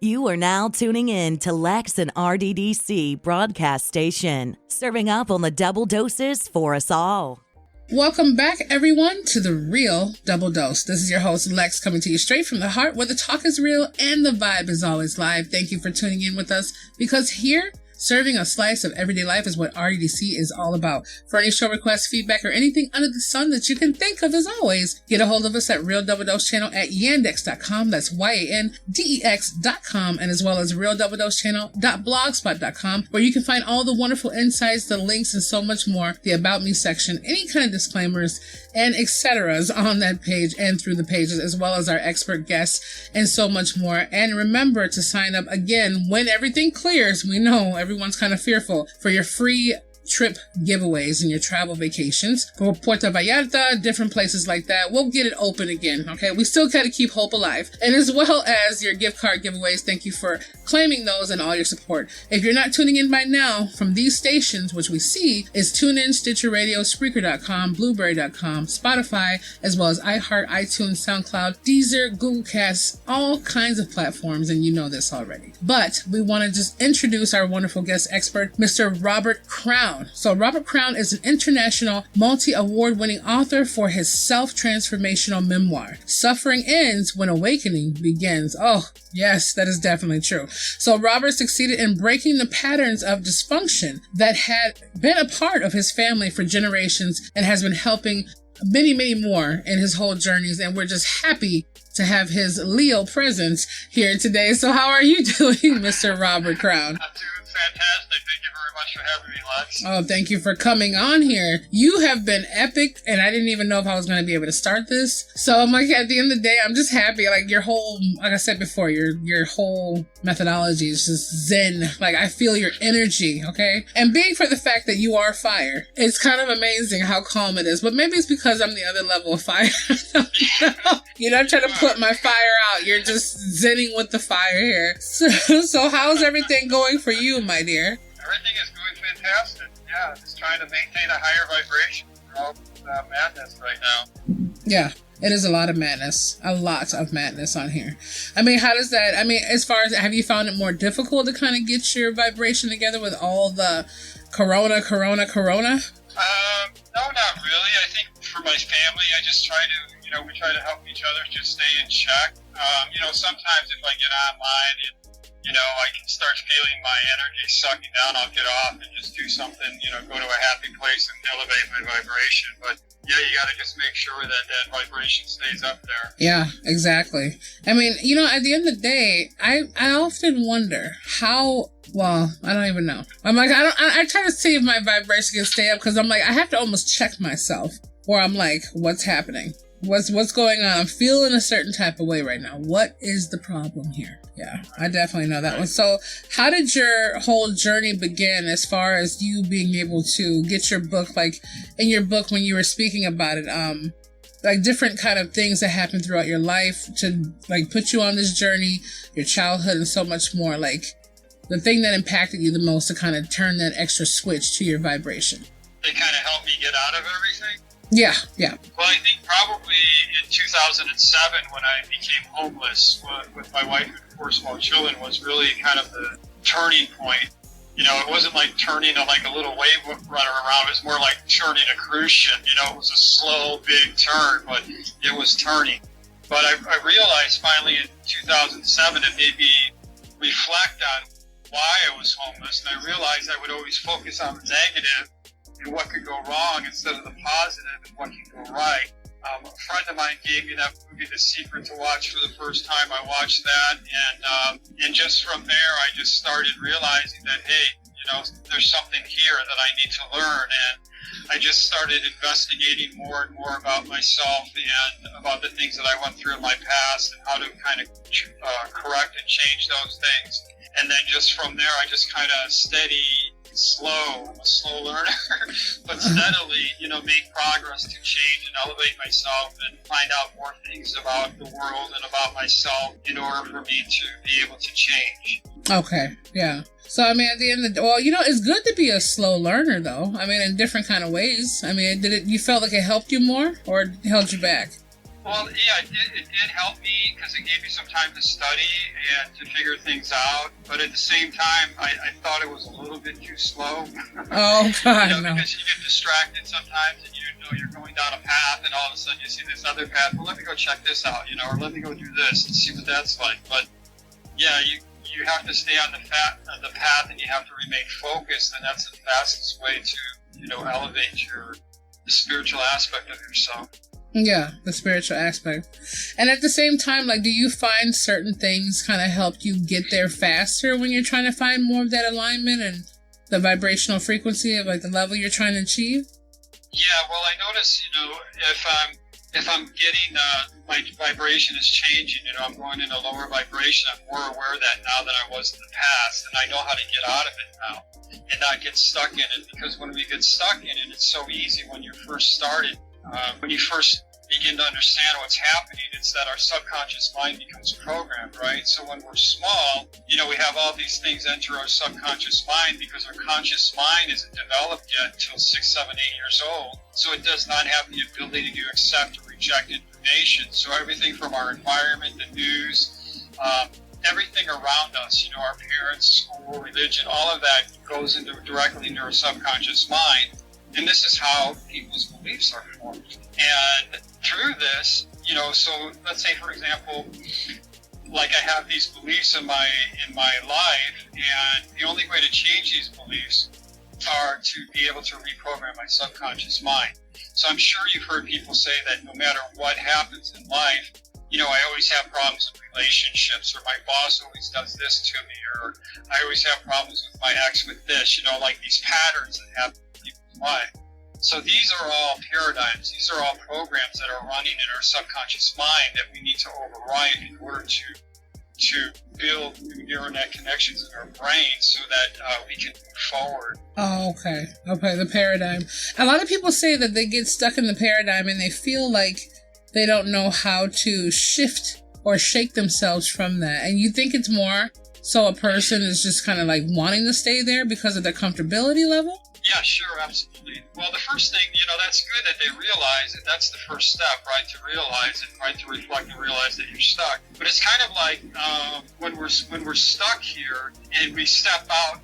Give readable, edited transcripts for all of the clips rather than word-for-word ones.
You are now tuning in to Lex and RDDC broadcast station, serving up on the double doses for us all. Welcome back, everyone, to the Real Double Dose. This is your host, Lex, coming to you straight from the heart where the talk is real and the vibe is always live. Thank you for tuning in with us, because here, serving a slice of everyday life is what RDDC is all about. For any show requests, feedback, or anything under the sun that you can think of, as always, get a hold of us at Real Double Dose Channel at yandex.com. That's YANDEX.com, and as well as Real Double Dose Channel.blogspot.com, where you can find all the wonderful insights, the links, and so much more, the About Me section, any kind of disclaimers, and etceteras on that page and through the pages, as well as our expert guests, and so much more. And remember to sign up again when everything clears. We know everyone's kind of fearful for your free trip giveaways and your travel vacations for Puerto Vallarta, different places like that. We'll get it open again, okay? We still got to keep hope alive. And as well as your gift card giveaways, thank you for claiming those and all your support. If you're not tuning in by now from these stations, which we see is TuneIn, Stitcher Radio, Spreaker.com, Blueberry.com, Spotify, as well as iHeart, iTunes, SoundCloud, Deezer, Google Cast, all kinds of platforms, and you know this already. But we want to just introduce our wonderful guest expert, Mr. Robert Crown. So Robert Crown is an international multi-award-winning author for his self-transformational memoir, Suffering Ends When Awakening Begins. Oh, yes, that is definitely true. So Robert succeeded in breaking the patterns of dysfunction that had been a part of his family for generations and has been helping many, many more in his whole journeys. And we're just happy to have his Leo presence here today. So how are you doing, Mr. Robert Crown? I'm doing fantastic. Thank you very much for having me, Lex. Oh, thank you for coming on here. You have been epic, and I didn't even know if I was going to be able to start this. So I'm like, at the end of the day, I'm just happy. Like your whole, like I said before, your whole methodology is just zen. Like I feel your energy, okay? And being for the fact that you are fire, it's kind of amazing how calm it is. But maybe it's because I'm the other level of fire. You're not trying to put my fire out. You're just zenning with the fire here. So how's everything going for you, my dear? Everything is going fantastic. Yeah, just trying to maintain a higher vibration for all madness right now. Yeah, it is a lot of madness. A lot of madness on here. I mean, how does that, as far as, have you found it more difficult to kind of get your vibration together with all the corona? No, not really. I think for my family, I just try to, we try to help each other just stay in check. Sometimes if I get online and, I can start feeling my energy sucking down, I'll get off and just do something, go to a happy place and elevate my vibration. But yeah, you got to just make sure that that vibration stays up there. Yeah, exactly. At the end of the day, I often wonder how, well, I don't even know. I'm like, I try to see if my vibration can stay up, because I'm like, I have to almost check myself, where I'm like, what's happening? What's going on? I'm feeling a certain type of way right now. What is the problem here? Yeah, I definitely know that one. So how did your whole journey begin as far as you being able to get your book, like in your book when you were speaking about it, like different kind of things that happened throughout your life to like put you on this journey, your childhood and so much more, like the thing that impacted you the most to kind of turn that extra switch to your vibration? They kind of helped me get out of everything. Yeah. Well, I think probably in 2007 when I became homeless with my wife and 4 small children was really kind of the turning point. It wasn't like turning like a little wave runner around. It was more like turning a cruise ship. It was a slow, big turn, but it was turning. But I realized finally in 2007 it made me reflect on why I was homeless. And I realized I would always focus on the negative and what could go wrong instead of the positive and what can go right. A friend of mine gave me that movie, The Secret, to watch for the first time. I watched that, and just from there, I just started realizing that, hey, there's something here that I need to learn, and I just started investigating more and more about myself and about the things that I went through in my past and how to kind of correct and change those things. And then just from there, I just kind of I'm a slow learner, but steadily, make progress to change and elevate myself and find out more things about the world and about myself in order for me to be able to change. Okay, yeah. So, at the end of the day, it's good to be a slow learner, though. In different kind of ways. You felt like it helped you more or held you back? Well, yeah, it did help me because it gave me some time to study and to figure things out. But at the same time, I thought it was a little bit too slow. Oh, God, no. Because you get distracted sometimes and you're going down a path and all of a sudden you see this other path. Well, let me go check this out, or let me go do this and see what that's like. But yeah, you have to stay on the path and you have to remain focused, and that's the fastest way to, elevate the spiritual aspect of yourself. Yeah, the spiritual aspect. And at the same time, like, do you find certain things kind of help you get there faster when you're trying to find more of that alignment and the vibrational frequency of, like, the level you're trying to achieve? Yeah, well, I notice, if I'm getting, my vibration is changing, I'm going in a lower vibration, I'm more aware of that now than I was in the past, and I know how to get out of it now and not get stuck in it, because when we get stuck in it, it's so easy when you first started. When you first begin to understand what's happening, it's that our subconscious mind becomes programmed, right? So when we're small, we have all these things enter our subconscious mind because our conscious mind isn't developed yet until 6, 7, 8 years old. So it does not have the ability to accept or reject information. So everything from our environment, the news, everything around us, our parents, school, religion, all of that goes directly into our subconscious mind. And this is how people's beliefs are formed. And through this, so let's say, for example, like I have these beliefs in my life, and the only way to change these beliefs are to be able to reprogram my subconscious mind. So I'm sure you've heard people say that no matter what happens in life, I always have problems with relationships, or my boss always does this to me, or I always have problems with my ex with this, like these patterns that happen in people's life. So these are all paradigms, these are all programs that are running in our subconscious mind that we need to override in order to build new neural net connections in our brain so that we can move forward. Oh, okay. Okay, the paradigm. A lot of people say that they get stuck in the paradigm and they feel like they don't know how to shift or shake themselves from that. And you think it's more so a person is just kind of like wanting to stay there because of their comfortability level? Yeah, sure, absolutely. Well, the first thing, that's good that they realize it. That's the first step, right? To realize it, right? To reflect and realize that you're stuck. But it's kind of like when we're stuck here and we step out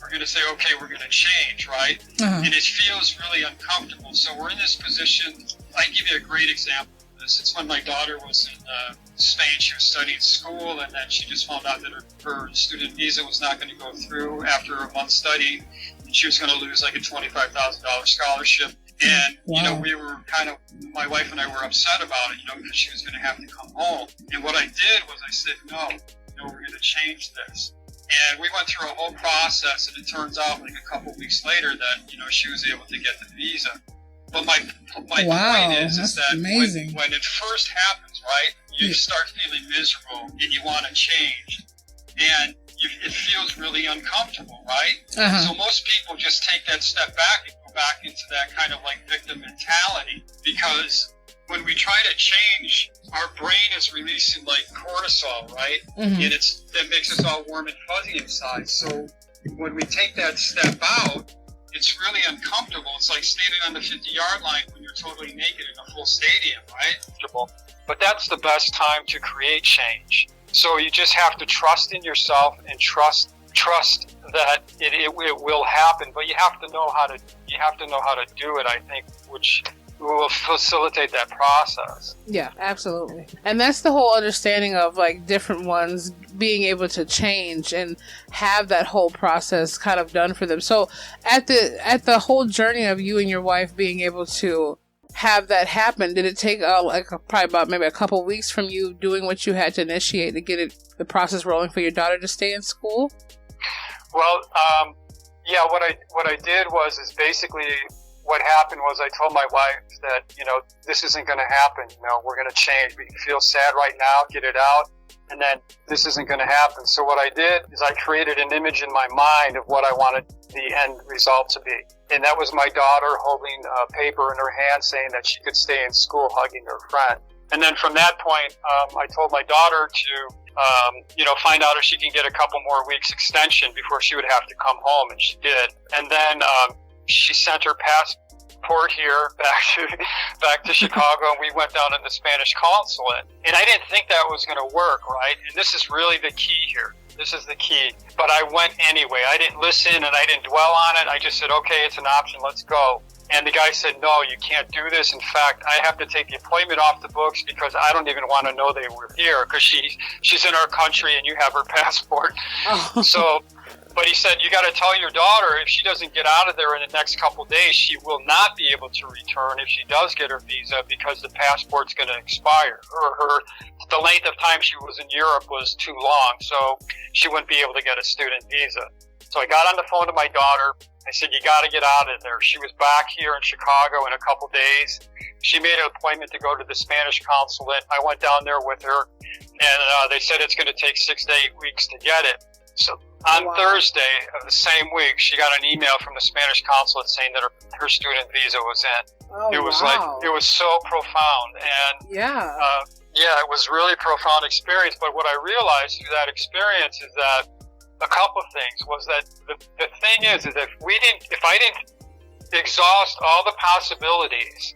we're going to say, okay, we're going to change, right? Uh-huh. And it feels really uncomfortable. So we're in this position. I give you a great example of this. It's when my daughter was in Spain. She was studying school, and then she just found out that her student visa was not going to go through after a month studying. She was going to lose like a $25,000 scholarship. And, wow. We were my wife and I were upset about it, because she was going to have to come home. And what I did was I said, no, we're going to change this. And we went through a whole process, and it turns out like a couple weeks later that, she was able to get the visa. But my wow, point is that amazing. When it first happens, right, you start feeling miserable and you want to change. And it feels really uncomfortable, right? Uh-huh. So most people just take that step back and go back into that kind of like victim mentality, because when we try to change, our brain is releasing like cortisol, right? Mm-hmm. And that makes us all warm and fuzzy inside. So when we take that step out, it's really uncomfortable. It's like standing on the 50-yard line when you're totally naked in a full stadium, right? But that's the best time to create change. So you just have to trust in yourself and trust that it will happen. But you have to know how to do it, I think, which will facilitate that process. Yeah, absolutely. And that's the whole understanding of like different ones being able to change and have that whole process kind of done for them. So at the whole journey of you and your wife being able to have that happen, did it take probably about maybe a couple weeks from you doing what you had to initiate to get the process rolling for your daughter to stay in school? Well, yeah, what I did was basically what happened was I told my wife that, this isn't going to happen. We're going to change. We feel sad right now, get it out, and then this isn't going to happen. So what I did is I created an image in my mind of what I wanted the end result to be. And that was my daughter holding a paper in her hand saying that she could stay in school, hugging her friend. And then from that point, I told my daughter to, find out if she can get a couple more weeks extension before she would have to come home, and she did. And then she sent her passport here back to Chicago, and we went down in the Spanish consulate. And I didn't think that was going to work, right? And this is really the key here. This is the key. But I went anyway. I didn't listen and I didn't dwell on it. I just said, okay, it's an option. Let's go. And the guy said, no, you can't do this. In fact, I have to take the appointment off the books because I don't even want to know they were here because she's in our country and you have her passport. Oh. So, but he said, you got to tell your daughter if she doesn't get out of there in the next couple of days, she will not be able to return if she does get her visa because the passport's going to expire. Or the length of time she was in Europe was too long, so she wouldn't be able to get a student visa. So I got on the phone to my daughter. I said, you got to get out of there. She was back here in Chicago in a couple days. She made an appointment to go to the Spanish consulate. I went down there with her, and they said it's going to take 6 to 8 weeks to get it. So on Thursday of the same week, she got an email from the Spanish consulate saying that her student visa was in. Oh, it was it was so profound. And it was really a profound experience. But what I realized through that experience is that a couple of things was that the thing is that if I didn't exhaust all the possibilities,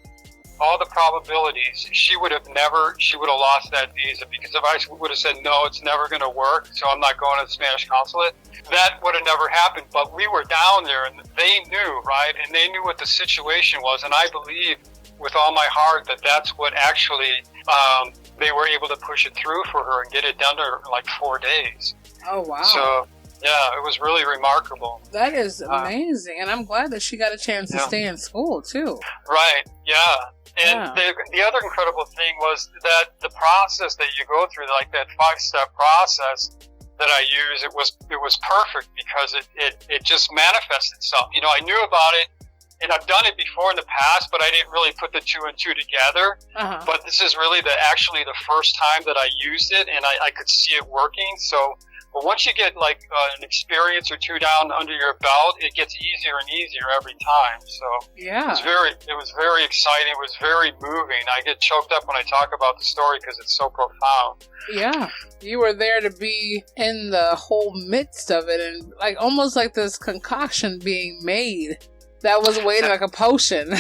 all the probabilities, she would have lost that visa, because if I would have said, no, it's never going to work, so I'm not going to the Spanish consulate, that would have never happened. But we were down there and they knew, right? And they knew what the situation was. And I believe with all my heart that that's what actually, they were able to push it through for her and get it done in like 4 days. Oh, wow. So, yeah, it was really remarkable. That is amazing. And I'm glad that she got a chance to stay in school, too. Right, yeah. And the other incredible thing was that the process that you go through, like that 5-step process that I use, it was perfect because it just manifests itself. You know, I knew about it, and I've done it before in the past, but I didn't really put the 2 and 2 together. Uh-huh. But this is really actually the first time that I used it, and I could see it working. So, but once you get like an experience or 2 down under your belt, it gets easier and easier every time. So it was very exciting. It was very moving. I get choked up when I talk about the story because it's so profound. Yeah, you were there to be in the whole midst of it, and like almost like this concoction being made. That was waiting like a potion.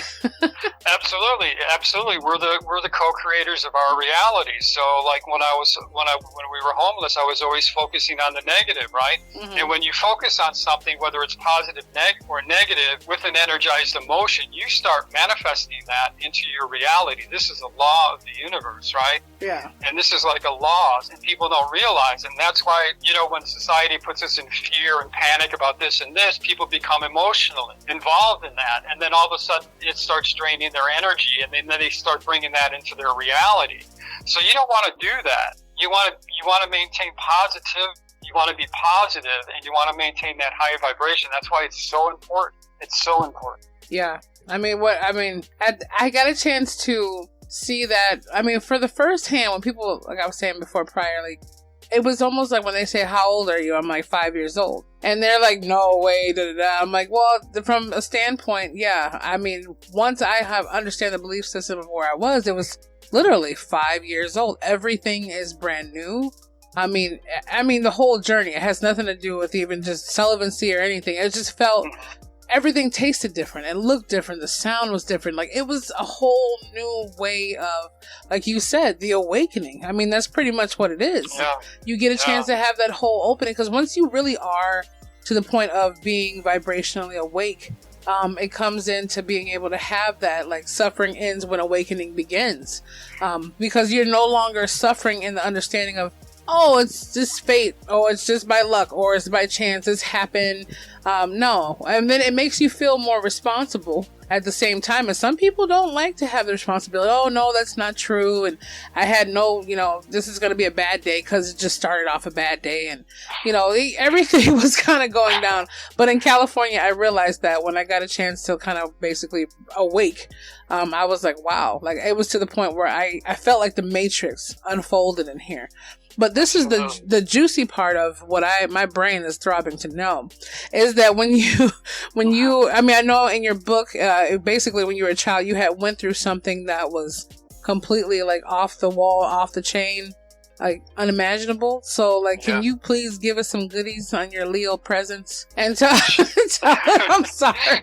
Absolutely. We're the co-creators of our reality. So, like when we were homeless, I was always focusing on the negative, right? Mm-hmm. And when you focus on something, whether it's positive or negative, with an energized emotion, you start manifesting that into your reality. This is a law of the universe, right? Yeah. And this is like a law, and people don't realize, and that's why, you know, when society puts us in fear and panic about this and this, people become emotionally involved in that, and then all of a sudden it starts draining their energy, and then they start bringing that into their reality. So you don't want to do that. You want to maintain positive. You want to be positive, and you want to maintain that high vibration. That's why it's so important. It's so important. Yeah, I got a chance to see that. I mean, for the first hand, when people, like I was saying before prior, like, it was almost like when they say, how old are you? I'm like 5 years old. And they're like, no way, da-da-da. I'm like, well, from a standpoint, yeah. I mean, once I understand the belief system of where I was, it was literally 5 years old. Everything is brand new. I mean, the whole journey, it has nothing to do with even just celibacy or anything. It just felt, everything tasted different. It looked different. The sound was different. Like, it was a whole new way of, like you said, the awakening. I mean, that's pretty much what it is. Yeah. You get a chance to have that whole opening, because once you really are to the point of being vibrationally awake, it comes into being able to have that, like, suffering ends when awakening begins. Because you're no longer suffering in the understanding of, oh, it's just fate, or it's just by luck, or it's by chance, it's happened. No. And then it makes you feel more responsible at the same time. And some people don't like to have the responsibility. Oh, no, that's not true. And I had this is going to be a bad day because it just started off a bad day. And, everything was kind of going down. But in California, I realized that when I got a chance to kind of basically awake, I was like, wow. Like, it was to the point where I felt like the Matrix unfolded in here. But this is the juicy part of what my brain is throbbing to know, is that when you, I know in your book, basically when you were a child, you had went through something that was completely like off the wall, off the chain. like unimaginable. So, like, can Yeah. you please give us some goodies on your Leo presents and tell I'm sorry,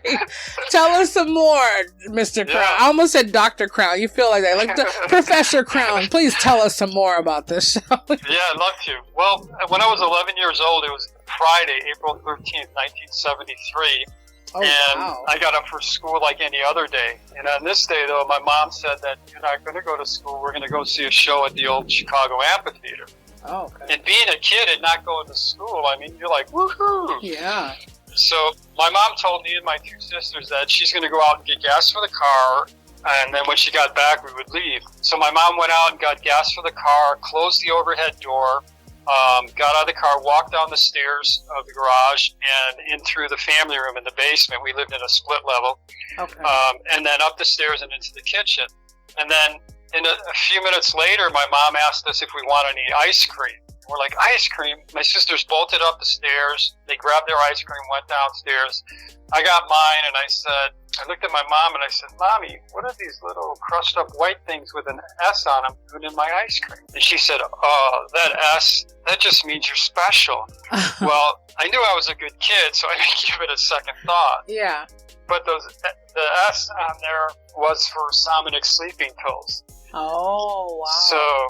tell us some more, Mr. Crown. Yeah. I almost said Dr. Crown. You feel like that, like Professor Crown. Please tell us some more about this show. Yeah, I'd love to. Well, when I was 11 years old, it was Friday, April 13th, 1973. Oh, And wow. I got up for school like any other day. And on this day, though, my mom said that you're not going to go to school. We're going to go see a show at the old Chicago Amphitheater. Oh, okay. And being a kid and not going to school, I mean, you're like, woohoo! Yeah. So my mom told me and my two sisters that she's going to go out and get gas for the car. And then when she got back, we would leave. So my mom went out and got gas for the car, closed the overhead door, got out of the car, walked down the stairs of the garage and in through the family room in the basement. We lived in a split level. Okay. And then up the stairs and into the kitchen. And then a few minutes later, my mom asked us if we wanted any ice cream. We're like, ice cream? My sisters bolted up the stairs. They grabbed their ice cream, went downstairs. I got mine, and I looked at my mom, and I said, Mommy, what are these little crushed up white things with an S on them doing in my ice cream? And she said, oh, that S, that just means you're special. Well, I knew I was a good kid, so I didn't give it a second thought. Yeah. But the S on there was for Somnix sleeping pills. Oh, wow.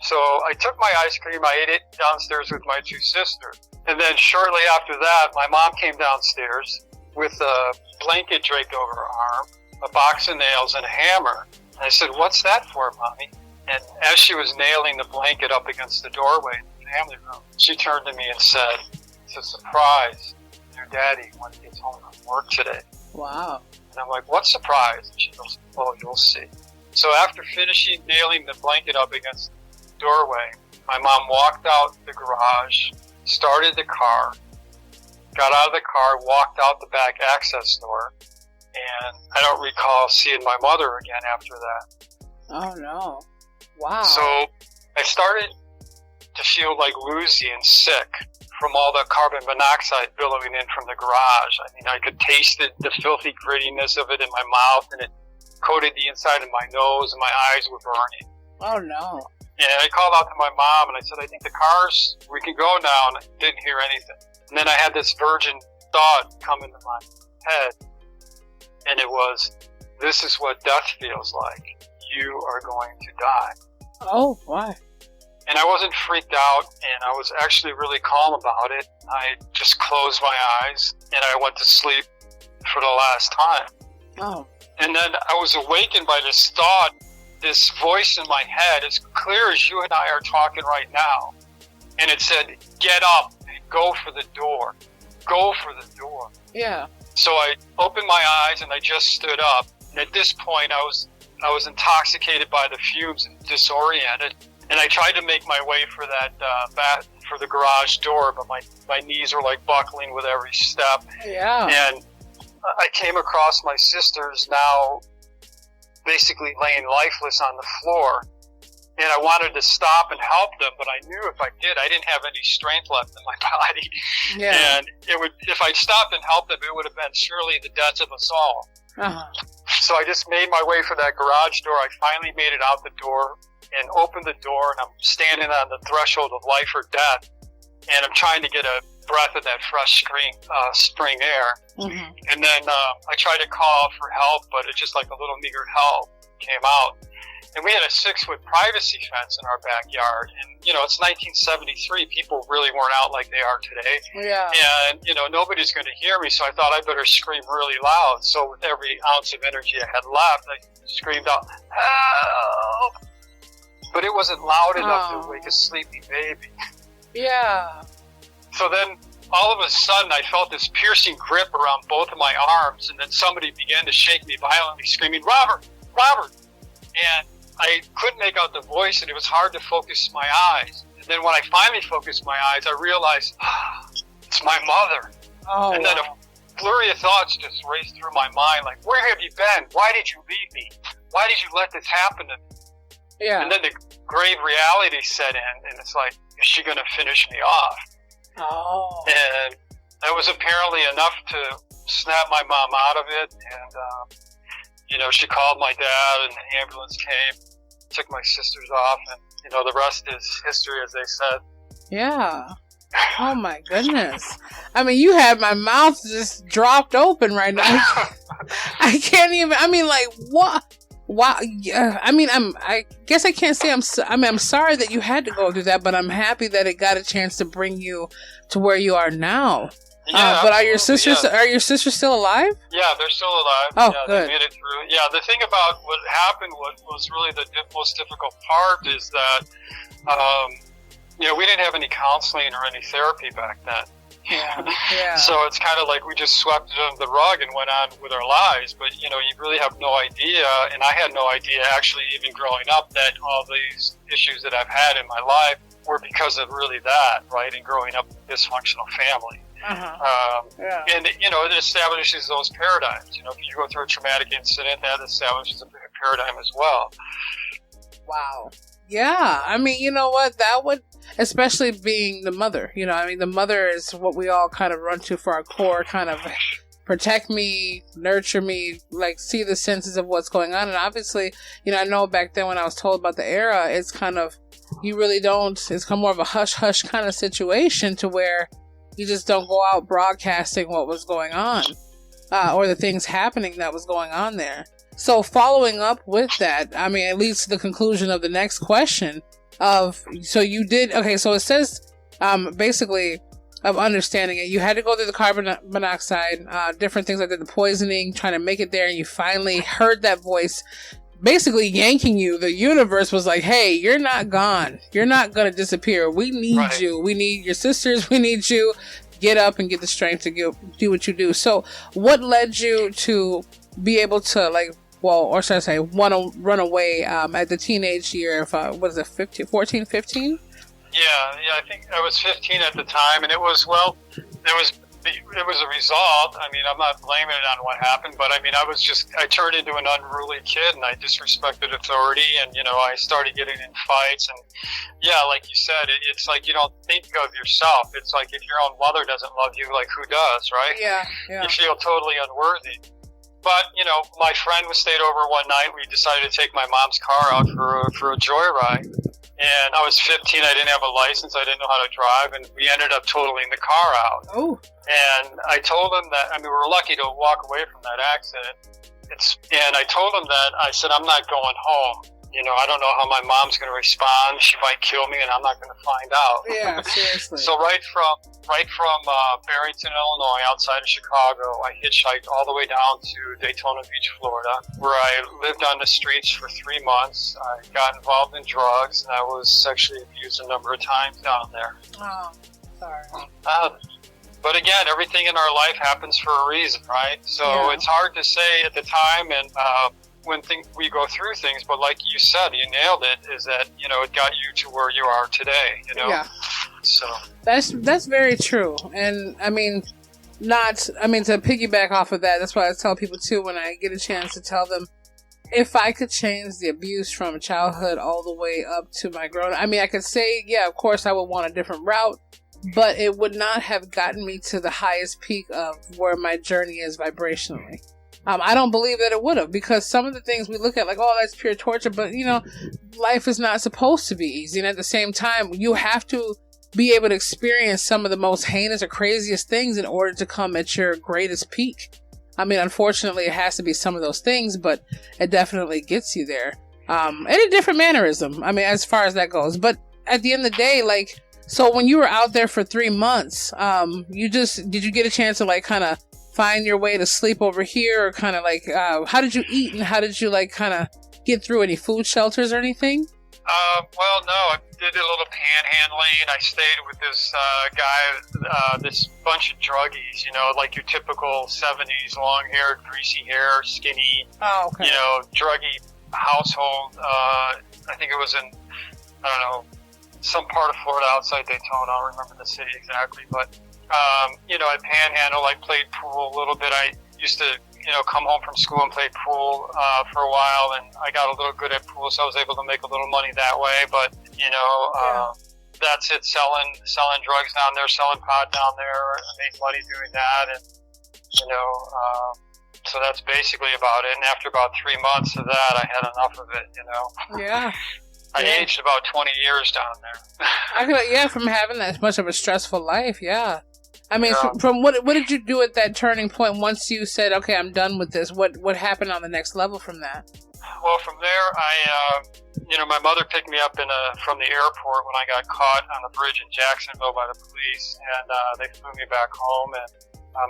So I took my ice cream, I ate it downstairs with my two sisters. And then shortly after that, my mom came downstairs with a blanket draped over her arm, a box of nails, and a hammer. And I said, what's that for, Mommy? And as she was nailing the blanket up against the doorway in the family room, she turned to me and said, it's a surprise. Your daddy when he gets home from work today. Wow. And I'm like, what surprise? And she goes, oh, you'll see. So after finishing nailing the blanket up against the doorway, my mom walked out the garage, started the car, got out of the car, walked out the back access door, and I don't recall seeing my mother again after that. Oh, no. Wow. So I started to feel like woozy and sick from all the carbon monoxide billowing in from the garage. I mean, I could taste the filthy grittiness of it in my mouth, and it coated the inside of my nose, and my eyes were burning. Oh, no. And I called out to my mom, and I said, I think the car's, we can go now, and I didn't hear anything. And then I had this virgin thought come into my head, and it was, this is what death feels like. You are going to die. Oh, why? And I wasn't freaked out, and I was actually really calm about it. I just closed my eyes, and I went to sleep for the last time. Oh. And then I was awakened by this thought, this voice in my head, as clear as you and I are talking right now. And it said, get up and go for the door. Go for the door. Yeah. So I opened my eyes and I just stood up. And at this point, I was intoxicated by the fumes and disoriented. And I tried to make my way for that for the garage door, but my knees were like buckling with every step. Yeah. And I came across my sisters now basically laying lifeless on the floor. And I wanted to stop and help them, but I knew if I did, I didn't have any strength left in my body. Yeah. And if I'd stopped and helped them, it would have been surely the death of us all. Uh-huh. So I just made my way for that garage door. I finally made it out the door and opened the door, and I'm standing on the threshold of life or death, and I'm trying to get a breath of that fresh spring air. Mm-hmm. And then I tried to call for help, but it just like a little meager help came out. And we had a 6-foot privacy fence in our backyard. And, it's 1973. People really weren't out like they are today. Yeah. And, nobody's going to hear me, so I thought I better scream really loud. So with every ounce of energy I had left, I screamed out, help! But it wasn't loud enough to wake a sleepy baby. Yeah. So then, all of a sudden, I felt this piercing grip around both of my arms, and then somebody began to shake me violently, screaming, Robert! Robert! And I couldn't make out the voice, and it was hard to focus my eyes. And then when I finally focused my eyes, I realized, it's my mother. Oh, and then a flurry of thoughts just raced through my mind, like, where have you been? Why did you leave me? Why did you let this happen to me? Yeah. And then the grave reality set in, and it's like, is she going to finish me off? Oh. And that was apparently enough to snap my mom out of it. And, she called my dad, and the ambulance came, took my sisters off. the rest is history, as they said. Yeah. Oh my goodness. I mean, you had my mouth just dropped open right now. I can't even, what? Wow. Yeah. I guess I can't say I'm sorry that you had to go through that, but I'm happy that it got a chance to bring you to where you are now. Yeah, but are your sisters still alive? Yeah, they're still alive. Oh, yeah, good. They made it through. Yeah, the thing about what happened was really the most difficult part is that, we didn't have any counseling or any therapy back then. Yeah. So it's kind of like we just swept it under the rug and went on with our lives. But, you really have no idea, and I had no idea actually even growing up that all these issues that I've had in my life were because of really that, right, and growing up in a dysfunctional family. And, it establishes those paradigms. If you go through a traumatic incident, that establishes a paradigm as well. Wow. Yeah. I mean, you know what? That would, especially being the mother, the mother is what we all kind of run to for our core, kind of protect me, nurture me, like see the senses of what's going on. And obviously, I know back then when I was told about the era, it's kind of, you really don't, it's kind of more of a hush-hush kind of situation to where you just don't go out broadcasting what was going on, or the things happening that was going on there. So following up with that, it leads to the conclusion of the next question so it says, basically, of understanding it, you had to go through the carbon monoxide, different things like that, the poisoning, trying to make it there, and you finally heard that voice basically yanking you. The universe was like, hey, you're not gone. You're not going to disappear. We need you. We need your sisters. We need you. Get up and get the strength to do what you do. So what led you to be able to want to run away at the teenage year of, 14, 15? Yeah, I think I was 15 at the time, and it was a result. I'm not blaming it on what happened, but I turned into an unruly kid, and I disrespected authority, and, I started getting in fights, and like you said, it's like you don't think of yourself. It's like if your own mother doesn't love you, like who does, right? Yeah. You feel totally unworthy. But, my friend stayed over one night. We decided to take my mom's car out for a joyride. And I was 15. I didn't have a license. I didn't know how to drive. And we ended up totaling the car out. Oh. And I told him that, we were lucky to walk away from that accident. And I told him that, I said, I'm not going home. I don't know how my mom's going to respond. She might kill me, and I'm not going to find out. Yeah, seriously. So right from Barrington, Illinois, outside of Chicago, I hitchhiked all the way down to Daytona Beach, Florida, where I lived on the streets for 3 months. I got involved in drugs, and I was sexually abused a number of times down there. Oh, sorry. But again, everything in our life happens for a reason, right? So It's hard to say at the time, and when we go through things, but like you said, you nailed it, is that, it got you to where you are today, Yeah. So. That's very true. And to piggyback off of that, that's why I tell people too, when I get a chance to tell them, if I could change the abuse from childhood all the way up to my grown, I could say, yeah, of course I would want a different route, but it would not have gotten me to the highest peak of where my journey is vibrationally. I don't believe that it would have, because some of the things we look at like, oh, that's pure torture, but life is not supposed to be easy. And at the same time, you have to be able to experience some of the most heinous or craziest things in order to come at your greatest peak. Unfortunately, it has to be some of those things, but it definitely gets you there. In a different mannerism, as far as that goes. But at the end of the day, so when you were out there for 3 months, did you get a chance to kind of find your way to sleep over here, or kind of how did you eat, and how did you kind of get through any food shelters or anything? Well, no, I did a little panhandling. I stayed with this guy, this bunch of druggies, like your typical 70s, long-haired, greasy hair, skinny, druggie household. I think it was in, some part of Florida outside Daytona. I don't remember the city exactly, but I panhandle, I played pool a little bit. I used to, come home from school and play pool for a while, and I got a little good at pool, so I was able to make a little money that way. But, that's it, selling drugs down there, selling pot down there. I made money doing that, and, so that's basically about it. And after about 3 months of that, I had enough of it, Yeah. I aged about 20 years down there. I feel like, yeah, from having that much of a stressful life, yeah. I mean, Yeah. from what did you do at that turning point once you said, okay, I'm done with this? What happened on the next level from that? Well, from there, my mother picked me up from the airport when I got caught on the bridge in Jacksonville by the police, and they flew me back home. And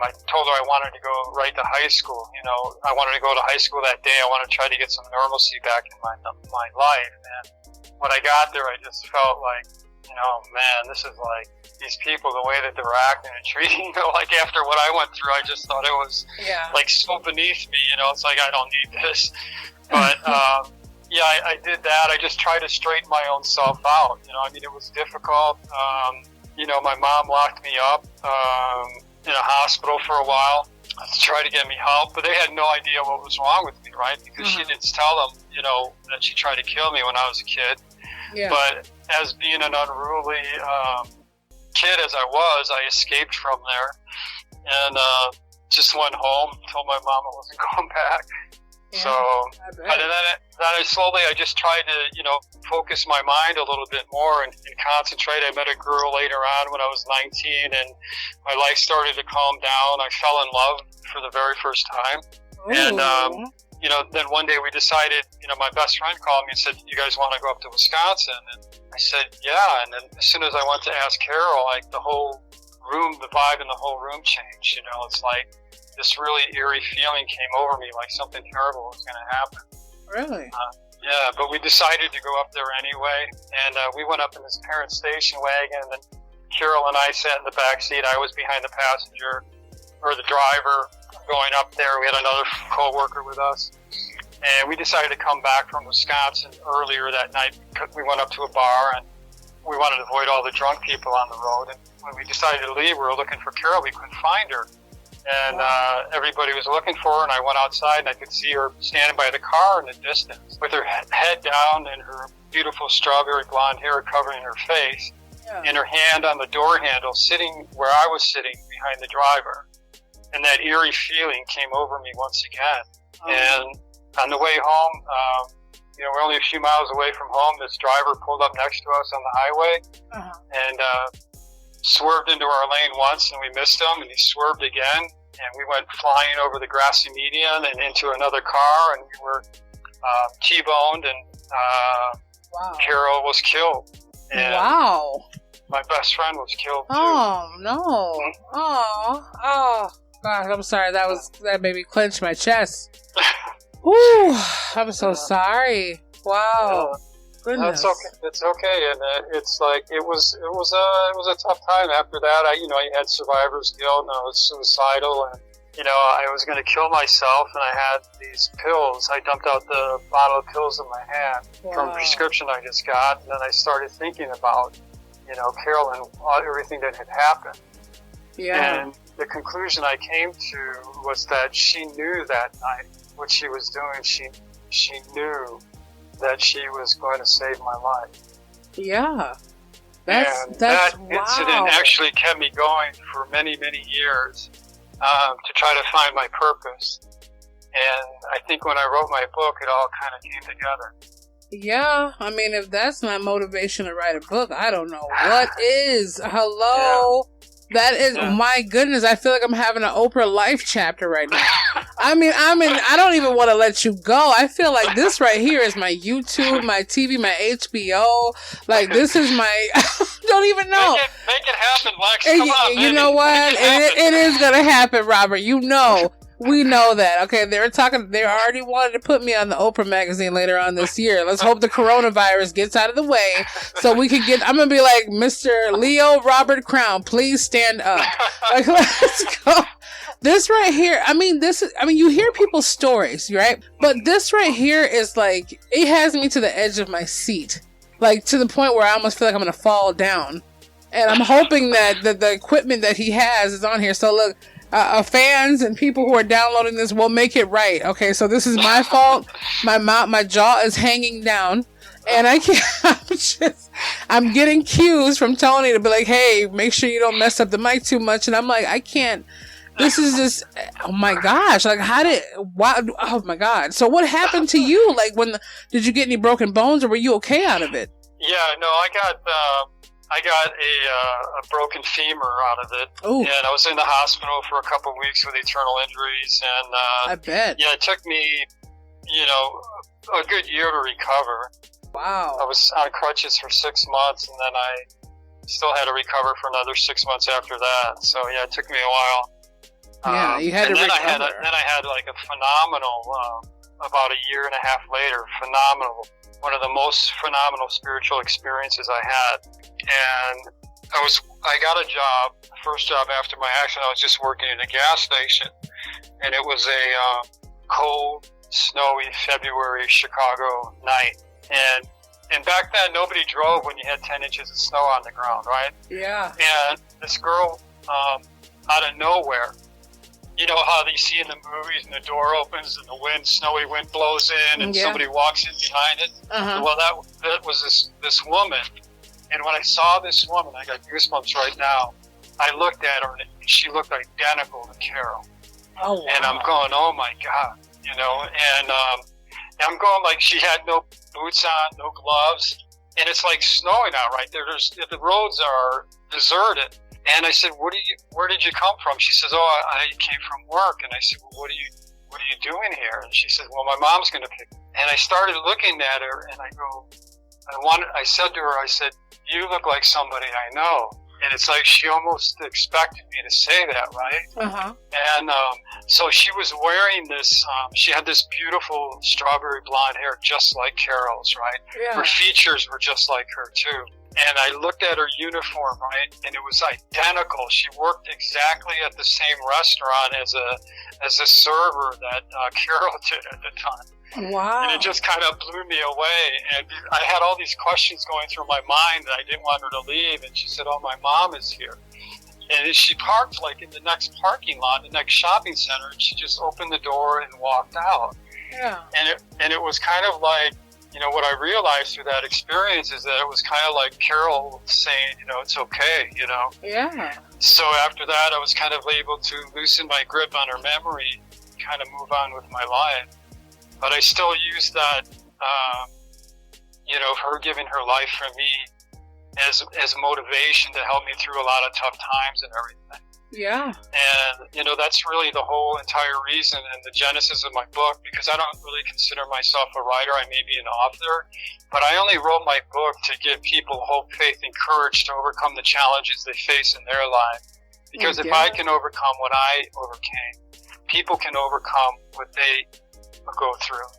I told her I wanted to go right to high school. I wanted to go to high school that day. I wanted to try to get some normalcy back in my life. And when I got there, I just felt like, man, this is like these people, the way that they were acting and treating, like after what I went through, I just thought it was like so beneath me. It's like, I don't need this. But I did that. I just tried to straighten my own self out. It was difficult. My mom locked me up in a hospital for a while to try to get me help, but they had no idea what was wrong with me, right? Because she didn't tell them, that she tried to kill me when I was a kid. Yeah. But as being an unruly kid as I escaped from there and just went home, told my mom I wasn't going back. Yeah, so then I just tried to, focus my mind a little bit more and concentrate. I met a girl later on when I was 19, and my life started to calm down. I fell in love for the very first time. Ooh. And, then one day we decided, my best friend called me and said, you guys want to go up to Wisconsin? And I said, yeah. And then as soon as I went to ask Carol, like the whole room, the vibe in the whole room changed. It's like this really eerie feeling came over me, like something terrible was going to happen. Really? Yeah, but we decided to go up there anyway. And we went up in this parent station wagon, and then Carol and I sat in the back seat. I was behind the passenger, or the driver, going up there. We had another co-worker with us. And we decided to come back from Wisconsin earlier that night. We went up to a bar, and we wanted to avoid all the drunk people on the road. And when we decided to leave, we were looking for Carol. We couldn't find her. And everybody was looking for her, and I went outside, and I could see her standing by the car in the distance with her head down and her beautiful strawberry blonde hair covering her face, and her hand on the door handle, sitting where I was sitting behind the driver. And that eerie feeling came over me once again. And on the way home, we're only a few miles away from home. This driver pulled up next to us on the highway and swerved into our lane once, and we missed him, and he swerved again, and we went flying over the grassy median and into another car, and we were T-boned, and Carol was killed. And my best friend was killed too. Oh, no. Oh, God, I'm sorry. That made me clench my chest. Ooh, I'm so sorry. Wow. Goodness. It's okay, and it's like it was a tough time after that. I had survivor's guilt, and I was suicidal, and I was going to kill myself, and I had these pills. I dumped out the bottle of pills in my hand from a prescription I just got, and then I started thinking about Carol and everything that had happened. Yeah. And the conclusion I came to was that she knew that night what she was doing. She knew that she was going to save my life. Yeah. That incident actually kept me going for many, many years to try to find my purpose. And I think when I wrote my book, it all kind of came together. Yeah. I mean, if that's not motivation to write a book, I don't know what is. Hello? Yeah. That is, my goodness, I feel like I'm having an Oprah life chapter right now. I mean, I don't even want to let you go. I feel like this right here is my YouTube, my TV, my HBO. Like, this is my, don't even know. Make it happen, Lex. Come on, you know what? It is going to happen, Robert. We know that. Okay, they already wanted to put me on the Oprah magazine later on this year. Let's hope the coronavirus gets out of the way so we can I'm going to be like, Mr. Leo Robert Crown, please stand up. Like, let's go. This right here, you hear people's stories, right? But this right here is like, it has me to the edge of my seat. Like, to the point where I almost feel like I'm going to fall down. And I'm hoping that the equipment that he has is on here. So look, fans and people who are downloading this will make it right. Okay, so this is my fault. My jaw is hanging down, and I can't. I'm getting cues from Tony to be like, "Hey, make sure you don't mess up the mic too much." And I'm like, I can't this is just, oh my gosh, like oh my God. So what happened to you? Like did you get any broken bones or were you okay out of it? Yeah, no, I got a broken femur out of it. Ooh. And I was in the hospital for a couple of weeks with internal injuries. And I bet. Yeah, it took me, a good year to recover. Wow. I was on crutches for 6 months, and then I still had to recover for another 6 months after that. So yeah, it took me a while. Yeah, you had to recover. Then I had like a phenomenal, about a year and a half later, one of the most phenomenal spiritual experiences I had. And I got a job, the first job after my accident. I was just working in a gas station, and it was a cold, snowy February Chicago night. And back then, nobody drove when you had 10 inches of snow on the ground, right? Yeah. And this girl, out of nowhere, you know how they see in the movies, and the door opens and the snowy wind blows in, and somebody walks in behind it. Uh-huh. Well, that was this woman. And when I saw this woman, I got goosebumps right now. I looked at her, and she looked identical to Carol. Oh, wow. And I'm going, oh my God, and I'm going like she had no boots on, no gloves, and it's like snowing out right there. The roads are deserted. And I said, where did you come from? She says, oh, I came from work. And I said, well, what are you doing here? And she said, well, my mom's going to pick me. And I started looking at her, and I said to her, you look like somebody I know. And it's like she almost expected me to say that, right? Uh-huh. And so she was wearing this, she had this beautiful strawberry blonde hair just like Carol's, right? Yeah. Her features were just like her, too. And I looked at her uniform, right, and it was identical. She worked exactly at the same restaurant as a server that Carol did at the time. Wow. And it just kind of blew me away. And I had all these questions going through my mind that I didn't want her to leave. And she said, oh, my mom is here. And she parked like in the next parking lot, the next shopping center, and she just opened the door and walked out. Yeah. And it was kind of like, what I realized through that experience is that it was kind of like Carol saying, it's okay, Yeah. So after that, I was kind of able to loosen my grip on her memory, kind of move on with my life. But I still use that, her giving her life for me as motivation to help me through a lot of tough times and everything. Yeah. And, that's really the whole entire reason and the genesis of my book, because I don't really consider myself a writer. I may be an author, but I only wrote my book to give people hope, faith, and courage to overcome the challenges they face in their life. Because if I can overcome what I overcame, people can overcome what they go through.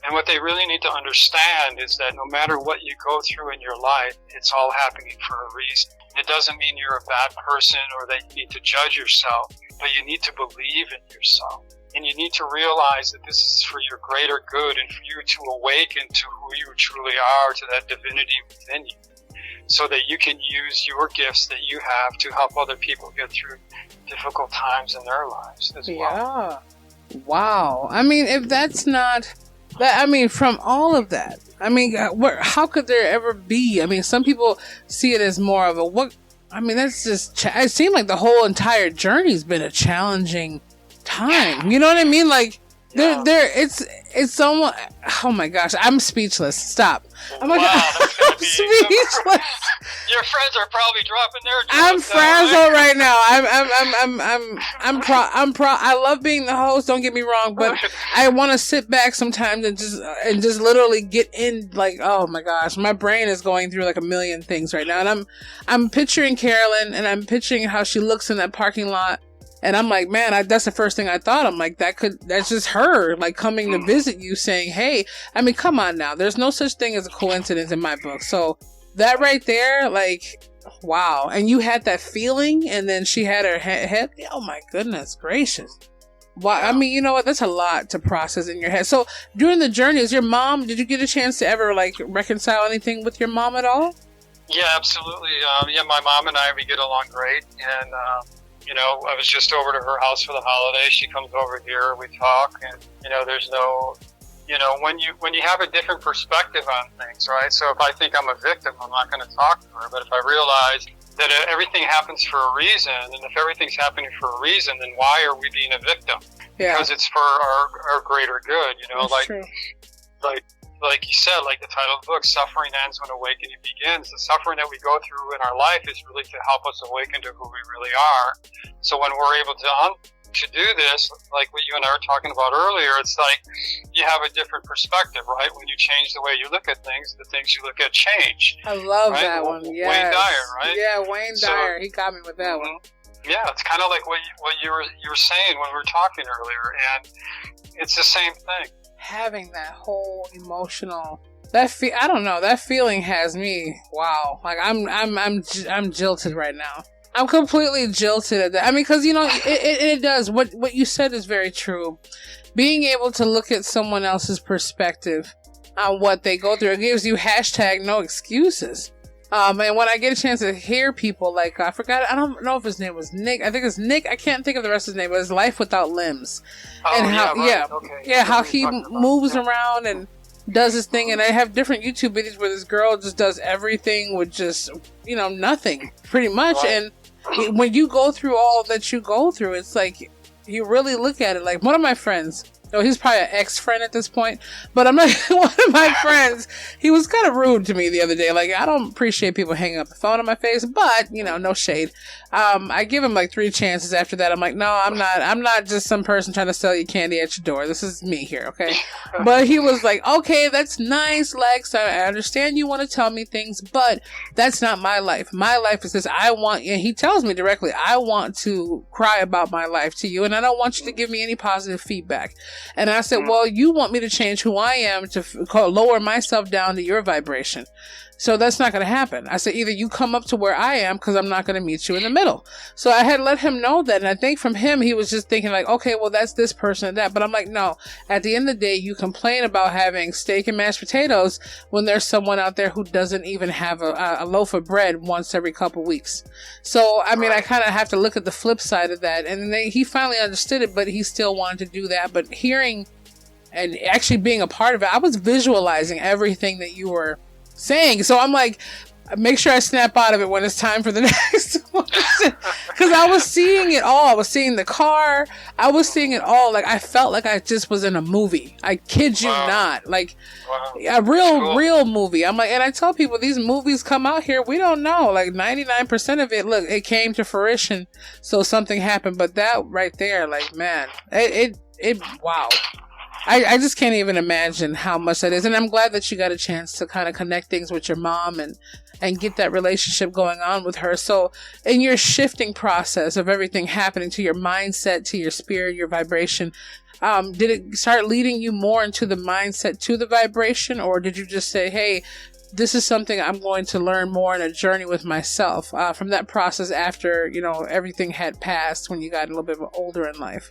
And what they really need to understand is that no matter what you go through in your life, it's all happening for a reason. It doesn't mean you're a bad person or that you need to judge yourself, but you need to believe in yourself. And you need to realize that this is for your greater good and for you to awaken to who you truly are, to that divinity within you, so that you can use your gifts that you have to help other people get through difficult times in their lives as well. Yeah. Wow. I mean, if that's not... from all of that, how could there ever be? Some people see it as more of that's just, it seemed like the whole entire journey's been a challenging time. You know what I mean? Like, it's almost, oh my gosh, I'm speechless. Stop. I'm speechless. Your friends are probably dropping their jokes. I'm frazzled right now. I love being the host, don't get me wrong, but I want to sit back sometimes and just literally get in, like, oh my gosh, my brain is going through like a million things right now. And I'm picturing Carolyn, and I'm picturing how she looks in that parking lot. And I'm like, man, that's the first thing I thought. I'm like, that's just her, like, coming to visit you saying, hey, come on now. There's no such thing as a coincidence in my book. So that right there, like, wow. And you had that feeling, and then she had her head. Oh my goodness gracious. Wow. You know what? That's a lot to process in your head. So during the journey, did you get a chance to ever, like, reconcile anything with your mom at all? Yeah, absolutely. My mom and I, we get along great. And, I was just over to her house for the holiday. She comes over here, we talk, and, there's no, when you have a different perspective on things, right? So if I think I'm a victim, I'm not going to talk to her. But if I realize that everything happens for a reason, and if everything's happening for a reason, then why are we being a victim? Yeah. Because it's for our greater good, you know. That's true. Like you said, like the title of the book, suffering ends when awakening begins. The suffering that we go through in our life is really to help us awaken to who we really are. So when we're able to do this, like what you and I were talking about earlier, it's like you have a different perspective, right? When you change the way you look at things, the things you look at change. I love right? that one. Yes. Wayne Dyer, right? Yeah, Wayne Dyer. He got me with that one. Yeah, it's kind of like what you were saying when we were talking earlier, and it's the same thing. Having that whole emotional I don't know, that feeling has me, wow, like I'm jilted right now. I'm completely jilted at that. I mean, because, you know, it does. What you said is very true. Being able to look at someone else's perspective on what they go through, it gives you #no excuses. And when I get a chance to hear people like, I don't know if his name was Nick. I think it's Nick. I can't think of the rest of his name, but it's Life Without Limbs. Oh, and how, yeah, right. Okay. how he moves around and does his thing. And I have different YouTube videos where this girl just does everything with just, you know, nothing pretty much. Right. And when you go through all that you go through, it's like, you really look at it. Like one of my friends, he's probably an ex-friend at this point, but I'm not one of my friends. He was kind of rude to me the other day. Like, I don't appreciate people hanging up the phone in my face, but, you know, no shade. I give him like 3 chances after that. I'm like, no, I'm not just some person trying to sell you candy at your door. This is me here, okay? But he was like, okay, that's nice, Lex. I understand you want to tell me things, but that's not my life. My life is this. And he tells me directly, I want to cry about my life to you, and I don't want you to give me any positive feedback. And I said, well, you want me to change who I am to lower myself down to your vibration. So that's not going to happen. I said, either you come up to where I am, because I'm not going to meet you in the middle. So I had let him know that. And I think from him, he was just thinking like, okay, well, that's this person and that. But I'm like, no, at the end of the day, you complain about having steak and mashed potatoes when there's someone out there who doesn't even have a loaf of bread once every couple weeks. So, I mean, I kind of have to look at the flip side of that. And he finally understood it, but he still wanted to do that. But hearing and actually being a part of it, I was visualizing everything that you were saying. So I'm like, make sure I snap out of it when it's time for the next one. Because I was seeing it all. I was seeing the car. I was seeing it all. Like, I felt like I just was in a movie. I kid you not. Like, a real movie. I'm like, and I tell people, these movies come out here, we don't know. Like, 99% of it, look, it came to fruition. So something happened. But that right there, like, man, it wow. I just can't even imagine how much that is. And I'm glad that you got a chance to kind of connect things with your mom and get that relationship going on with her. So in your shifting process of everything happening to your mindset, to your spirit, your vibration, did it start leading you more into the mindset to the vibration? Or did you just say, hey, this is something I'm going to learn more in a journey with myself from that process after, you know, everything had passed when you got a little bit older in life?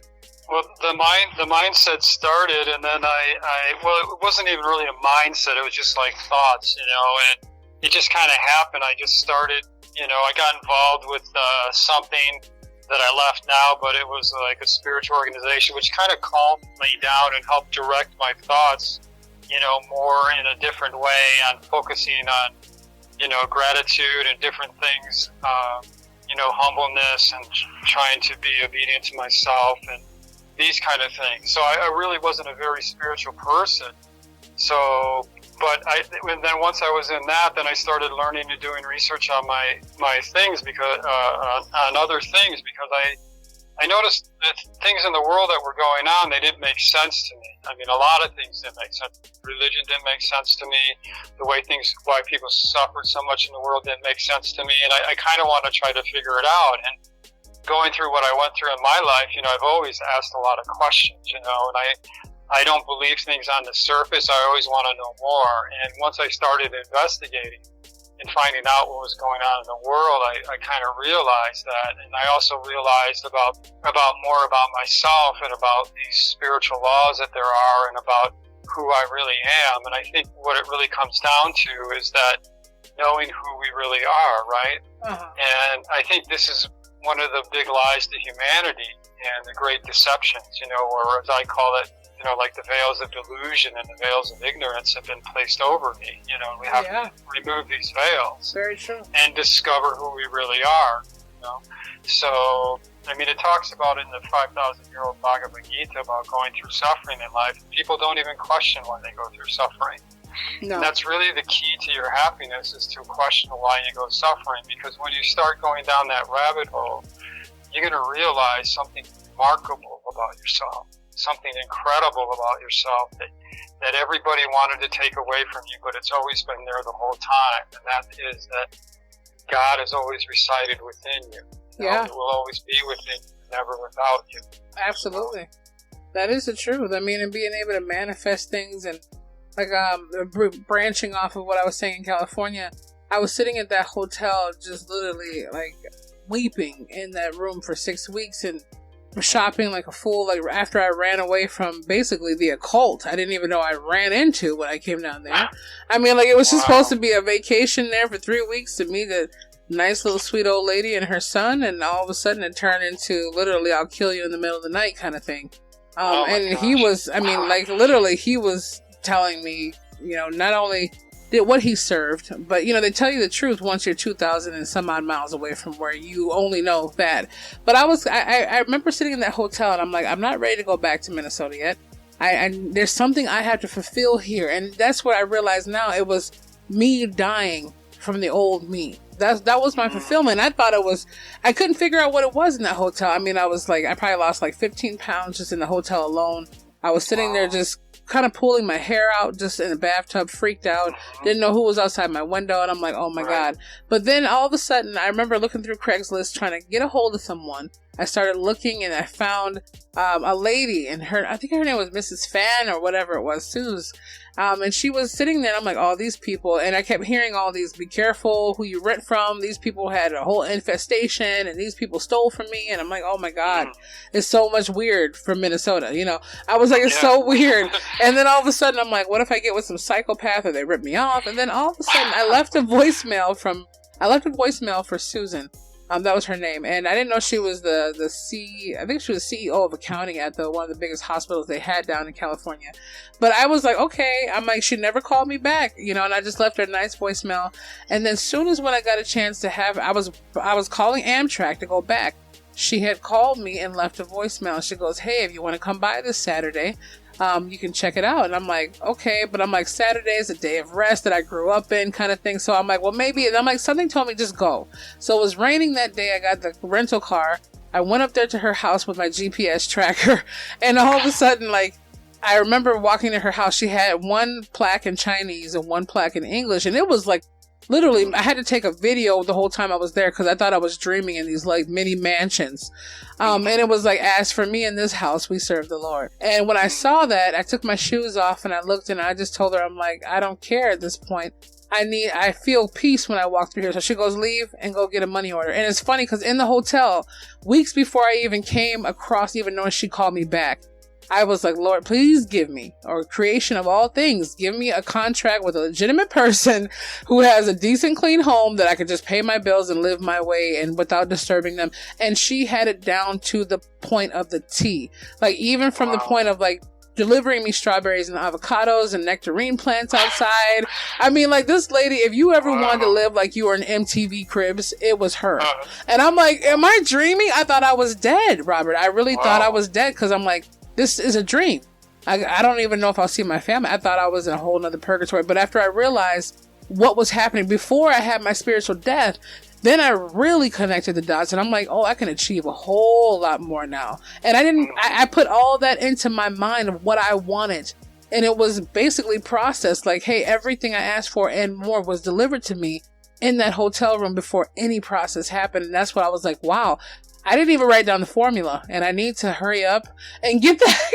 Well, the mindset started, and then well, it wasn't even really a mindset. It was just like thoughts, you know, and it just kind of happened. I just started, you know, I got involved with something that I left now, but it was like a spiritual organization, which kind of calmed me down and helped direct my thoughts, you know, more in a different way on focusing on, you know, gratitude and different things, you know, humbleness and trying to be obedient to myself and these kind of things. So I really wasn't a very spiritual person. So, but and then once I was in that, then I started learning and doing research on my things because on other things, because I noticed that things in the world that were going on, they didn't make sense to me. I mean, a lot of things didn't make sense. Religion didn't make sense to me. The way why people suffered so much in the world didn't make sense to me. And I kind of want to try to figure it out. And going through what I went through in my life, you know, I've always asked a lot of questions, you know, and I don't believe things on the surface. I always want to know more. And once I started investigating and finding out what was going on in the world, I kind of realized that. And I also realized about more about myself and about these spiritual laws that there are and about who I really am. And I think what it really comes down to is that knowing who we really are, right? Uh-huh. And I think this is one of the big lies to humanity and the great deceptions, you know, or as I call it, like the veils of delusion and the veils of ignorance have been placed over me. We have to remove these veils. Very true. And discover who we really are. So, it talks about in the 5,000-year-old Bhagavad Gita about going through suffering in life. People don't even question why they go through suffering. No. And that's really the key to your happiness, is to question why you go suffering. Because when you start going down that rabbit hole, you're going to realize something remarkable about yourself, something incredible about yourself that everybody wanted to take away from you, but it's always been there the whole time. And that is that God is always resided within you. Yeah. It will always be within you, never without you. Absolutely. That is the truth. And being able to manifest things, and branching off of what I was saying in California, I was sitting at that hotel just literally weeping in that room for 6 weeks and shopping like a fool. After I ran away from basically the occult, I didn't even know I ran into when I came down there. It was just supposed to be a vacation there for 3 weeks to meet a nice little sweet old lady and her son, and all of a sudden it turned into literally I'll kill you in the middle of the night kind of thing. And he was, literally he was telling me, not only did what he served, but they tell you the truth once you're 2,000 and some odd miles away from where you only know that. But I remember sitting in that hotel and I'm like, I'm not ready to go back to Minnesota yet. There's something I have to fulfill here. And that's what I realized now. It was me dying from the old me. That was my fulfillment. I thought I couldn't figure out what it was in that hotel. I probably lost 15 pounds just in the hotel alone. I was sitting there just kind of pulling my hair out just in the bathtub, freaked out, didn't know who was outside my window, and I'm like, oh my God. But then all of a sudden, I remember looking through Craigslist trying to get a hold of someone. I started looking and I found a lady, and I think her name was Mrs. Fan or whatever it was, Suze. And she was sitting there, and I'm like, oh, these people. And I kept hearing all these, be careful who you rent from. These people had a whole infestation, and these people stole from me. And I'm like, oh my God, it's so much weird from Minnesota. I was like, it's so weird. And then all of a sudden, I'm like, what if I get with some psychopath or they rip me off? And then all of a sudden, I left a voicemail for Susan. That was her name, and I didn't know she was I think she was CEO of accounting at one of the biggest hospitals they had down in California. But I was like, okay, she never called me back, and I just left her a nice voicemail. And then soon as when I got a chance to I was calling Amtrak to go back, she had called me and left a voicemail. She goes, hey, if you want to come by this Saturday, you can check it out. And I'm like, okay, but I'm like, Saturday is a day of rest that I grew up in kind of thing. So I'm like, well, maybe, and I'm like, something told me just go. So it was raining that day. I got the rental car. I went up there to her house with my GPS tracker. And all of a sudden, I remember walking to her house. She had one plaque in Chinese and one plaque in English. And it was literally, I had to take a video the whole time I was there because I thought I was dreaming in these mini mansions. And it was as for me in this house, we serve the Lord. And when I saw that, I took my shoes off and I looked and I just told her, I'm like, I don't care at this point. I feel peace when I walk through here. So she goes, leave and go get a money order. And it's funny because in the hotel, weeks before I even came across, even knowing she called me back, I was like, Lord, please give me, or creation of all things, give me a contract with a legitimate person who has a decent, clean home that I could just pay my bills and live my way and without disturbing them. And she had it down to the point of the T. Even from the point of delivering me strawberries and avocados and nectarine plants outside. This lady, if you ever wanted to live like you were in MTV Cribs, it was her. And I'm like, am I dreaming? I thought I was dead, Robert. I really thought I was dead because I'm like, this is a dream. I don't even know if I'll see my family. I thought I was in a whole nother purgatory. But after I realized what was happening before I had my spiritual death, then I really connected the dots. And I'm like, oh, I can achieve a whole lot more now. And I put all that into my mind of what I wanted. And it was basically processed hey, everything I asked for and more was delivered to me in that hotel room before any process happened. And that's what I was like, wow. I didn't even write down the formula, and I need to hurry up and get that.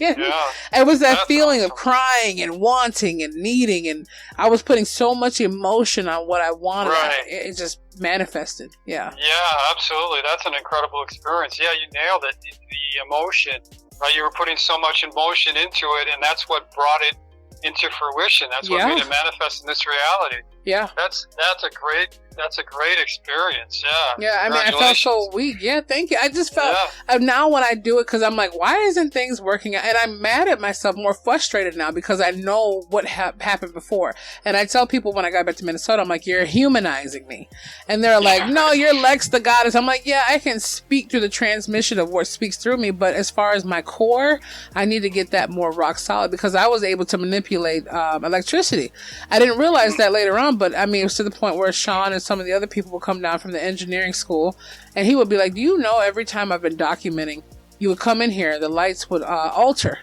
It was that feeling of crying and wanting and needing, and I was putting so much emotion on what I wanted. Right. It just manifested. Yeah. Yeah, absolutely. That's an incredible experience. Yeah, you nailed it. The emotion, right? You were putting so much emotion into it, and that's what brought it into fruition. That's what made it manifest in this reality. Yeah. That's that's a great experience. Yeah. Yeah, I mean, I felt so weak. Yeah, thank you. I just felt now when I do it, because I'm like, why isn't things working out? And I'm mad at myself, more frustrated now because I know what happened before. And I tell people when I got back to Minnesota, I'm like, you're humanizing me. And they're like, no, you're Lex the goddess. I'm like, yeah, I can speak through the transmission of what speaks through me. But as far as my core, I need to get that more rock solid because I was able to manipulate electricity. I didn't realize that later on, but I mean, it was to the point where Sean and some of the other people would come down from the engineering school and he would be like, do you know every time I've been documenting, you would come in here, the lights would alter.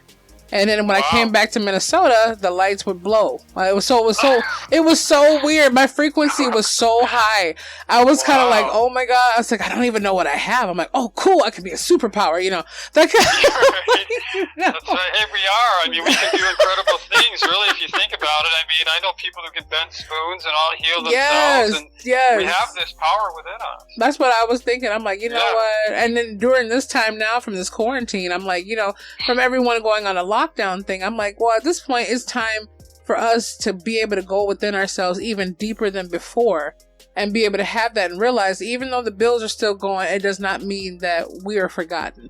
And then when I came back to Minnesota, the lights would blow. It was so weird. My frequency was so high. I was kind of like, oh my God. I was like, I don't even know what I have. I'm like, oh, cool. I could be a superpower, you know. That kind of, That's right. Here we are. I mean, we can do incredible things, really, if you think about it. I mean, I know people who can bend spoons and all heal themselves. Yes. We have this power within us. That's what I was thinking. I'm like, you know what? And then during this time now from this quarantine, I'm like, you know, from everyone going on a lockdown thing, I'm like, well, at this point it's time for us to be able to go within ourselves even deeper than before and be able to have that and realize even though the bills are still going, it does not mean that we are forgotten.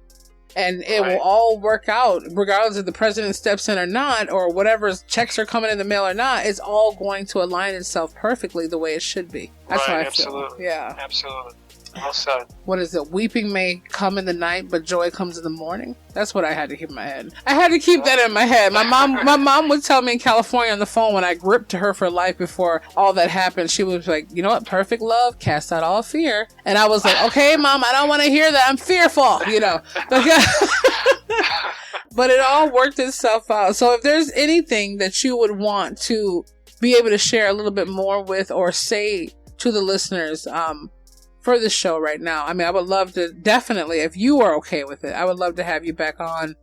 And it will all work out regardless if the president steps in or not, or whatever checks are coming in the mail or not. It's all going to align itself perfectly the way it should be. That's how I feel. Yeah, absolutely. Well said. What is it? Weeping may come in the night, but joy comes in the morning. That's what I had to keep in my head. I had to keep that in my head. My mom would tell me in California on the phone when I gripped to her for life before all that happened. She was like, you know what? Perfect love casts out all fear. And I was like, okay, Mom, I don't want to hear that. I'm fearful, you know. But it all worked itself out. So if there's anything that you would want to be able to share a little bit more with or say to the listeners, for the show right now. I mean, I would love to definitely, if you are okay with it, I would love to have you back on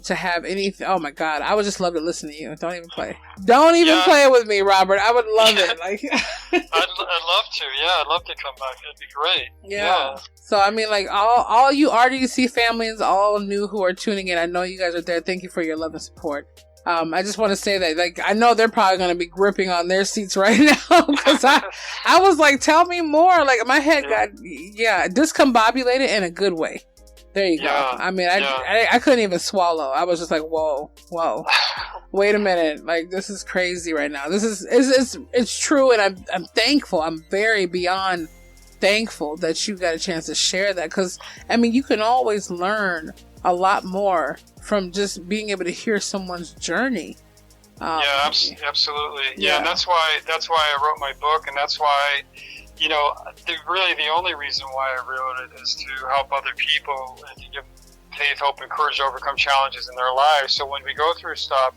to have anything. Oh my God, I would just love to listen to you. Don't even play. Don't even play with me, Robert. I would love it. Like, I'd love to. Yeah, I'd love to come back. It'd be great. Yeah. So I mean, like all you RDC families, all new who are tuning in, I know you guys are there. Thank you for your love and support. I just want to say that, like, I know they're probably going to be gripping on their seats right now because I was like, tell me more. Like, my head got, discombobulated in a good way. There you go. I mean, I couldn't even swallow. I was just like, whoa, wait a minute. Like, this is crazy right now. This is, it's true. And I'm thankful. I'm very beyond thankful that you got a chance to share that. Cause I mean, you can always learn a lot more from just being able to hear someone's journey. Absolutely. Yeah, and that's why I wrote my book, and that's why, you know, really the only reason why I wrote it is to help other people and to give faith, hope, and courage to overcome challenges in their lives. So when we go through stuff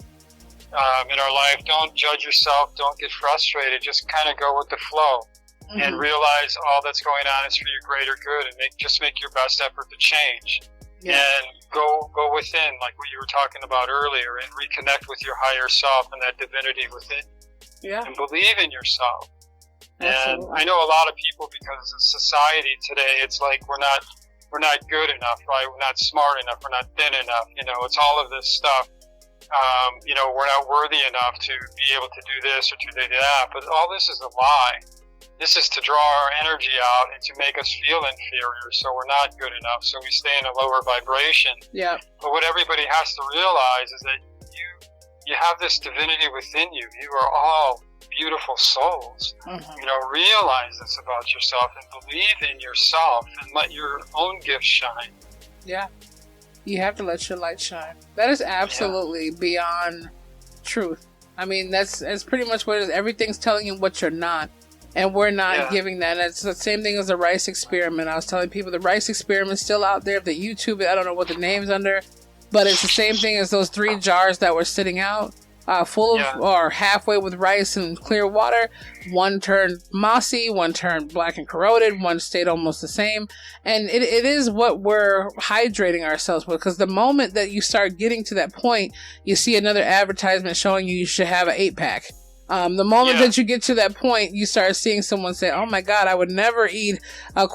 in our life, don't judge yourself, don't get frustrated, just kind of go with the flow. Mm-hmm. And realize all that's going on is for your greater good, and make your best effort to change. And go within, like what you were talking about earlier, and reconnect with your higher self and that divinity within. And believe in yourself. Absolutely. And I know a lot of people, because of society today, it's like we're not good enough, right? We're not smart enough. We're not thin enough. You know, it's all of this stuff. You know, we're not worthy enough to be able to do this or to do that. But all this is a lie. This is to draw our energy out and to make us feel inferior, so we're not good enough, so we stay in a lower vibration. Yeah. But what everybody has to realize is that you have this divinity within you. You are all beautiful souls. Mm-hmm. You know, realize this about yourself and believe in yourself and let your own gifts shine. Yeah. You have to let your light shine. That is absolutely beyond truth. I mean, that's pretty much what it is. Everything's telling you what you're not. And we're not giving that. It's the same thing as the rice experiment. I was telling people the rice experiment's still out there. If they YouTube it, I don't know what the name's under. But it's the same thing as those 3 jars that were sitting out, full of or halfway with rice and clear water. One turned mossy, one turned black and corroded, one stayed almost the same. And it is what we're hydrating ourselves with. Because the moment that you start getting to that point, you see another advertisement showing you should have an 8-pack. The moment that you get to that point, you start seeing someone say, oh my God, I would never eat a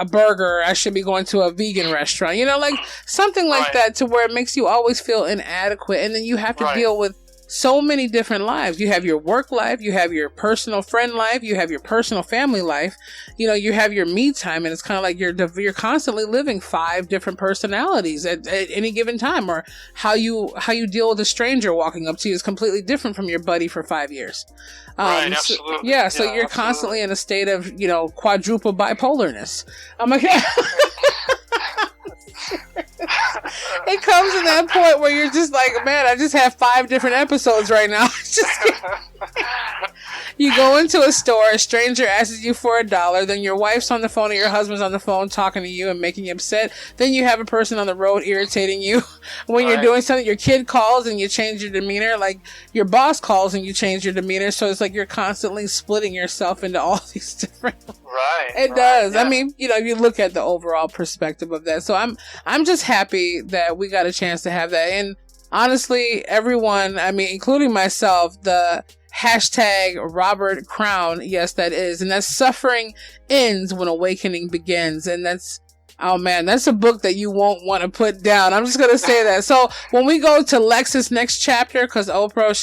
burger. I should be going to a vegan restaurant. You know, like something like that, to where it makes you always feel inadequate. And then you have to deal with so many different lives. You have your work life, you have your personal friend life, you have your personal family life, you have your me time, and it's kind of like you're constantly living 5 different personalities at any given time. Or how you deal with a stranger walking up to you is completely different from your buddy for 5 years. Right, absolutely. So you're absolutely. Constantly in a state of, quadruple bipolarness. I'm like, it comes to that point where you're just like, man, I just have 5 different episodes right now. You go into a store, a stranger asks you for $1, then your wife's on the phone or your husband's on the phone talking to you and making you upset. Then you have a person on the road irritating you when you're doing something. Your kid calls and you change your demeanor. Like your boss calls and you change your demeanor. So it's like you're constantly splitting yourself into all these different. Right. It does. Yeah. I mean, you look at the overall perspective of that. So I'm just happy that we got a chance to have that. And honestly, everyone, I mean, including myself, the hashtag Robert Crown. Yes, that is. And that's Suffering Ends When Awakening Begins. And that's, oh man, that's a book that you won't want to put down. I'm just going to say that. So when we go to Lex's next chapter, cause Oprah,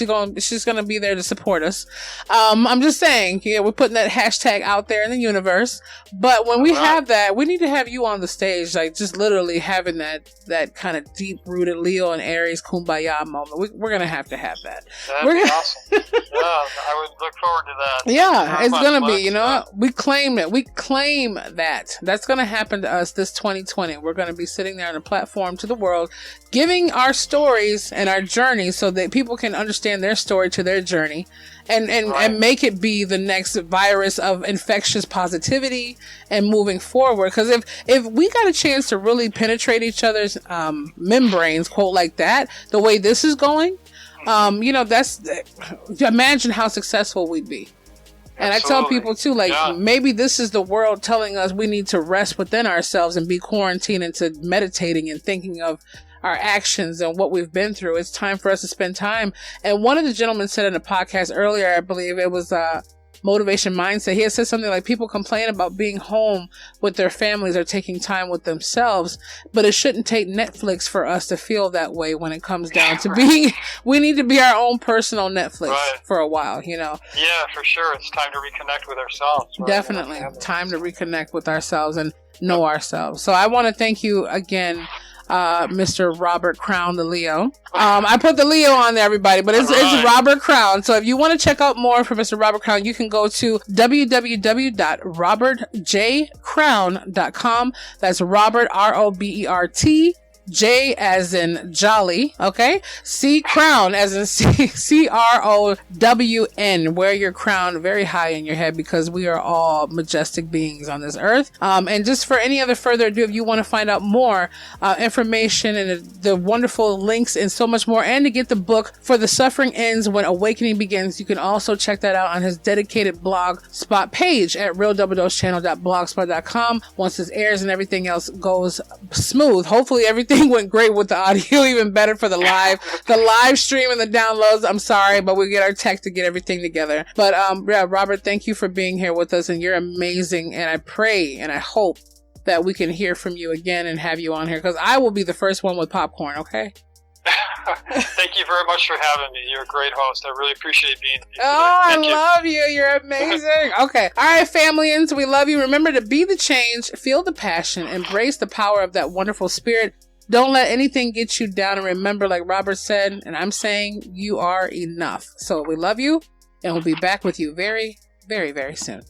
she's going to be there to support us. I'm just saying, we're putting that hashtag out there in the universe. But when we have that, we need to have you on the stage, like just literally having that kind of deep rooted Leo and Aries kumbaya moment. We're going to have that. That'd be awesome. Yeah, I would look forward to that. Yeah, it's going to be, we claim it. We claim that. That's going to happen to us this 2020. We're going to be sitting there on a platform to the world, giving our stories and our journeys so that people can understand their story to their journey and make it be the next virus of infectious positivity and moving forward. Because if we got a chance to really penetrate each other's membranes, quote, like that, the way this is going, that's, imagine how successful we'd be. And absolutely. I tell people too, maybe this is the world telling us we need to rest within ourselves and be quarantined into meditating and thinking of our actions and what we've been through. It's time for us to spend time. And one of the gentlemen said in a podcast earlier, I believe it was Motivation Mindset, he had said something like, people complain about being home with their families or taking time with themselves, but it shouldn't take Netflix for us to feel that way when it comes down to being, we need to be our own personal Netflix for a while, Yeah, for sure. It's time to reconnect with ourselves. Right? Definitely. Time to reconnect with ourselves and know ourselves. So I want to thank you again, Mr. Robert Crown, the Leo. I put the Leo on there, everybody, but it's Robert Crown. So if you want to check out more from Mr. Robert Crown, you can go to www.robertjcrown.com. That's Robert, ROBERT, J as in jolly, okay? C crown as in CROWN. Wear your crown very high in your head because we are all majestic beings on this earth. And just for any other further ado, if you want to find out more information and the wonderful links and so much more, and to get the book For the Suffering Ends When Awakening Begins, you can also check that out on his dedicated blog spot page at realdoubledosechannel.blogspot.com. Once this airs and everything else goes smooth, hopefully everything went great with the audio, even better for the live stream and the downloads. I'm sorry, but we get our tech to get everything together. But Robert, thank you for being here with us, and you're amazing. And I pray and I hope that we can hear from you again and have you on here, because I will be the first one with popcorn. Okay. Thank you very much for having me. You're a great host. I really appreciate being here. I love you. You're amazing. Okay. All right, familyans, we love you. Remember to be the change, feel the passion, embrace the power of that wonderful spirit. Don't let anything get you down. And remember, like Robert said, and I'm saying, you are enough. So we love you, and we'll be back with you very, very, very soon.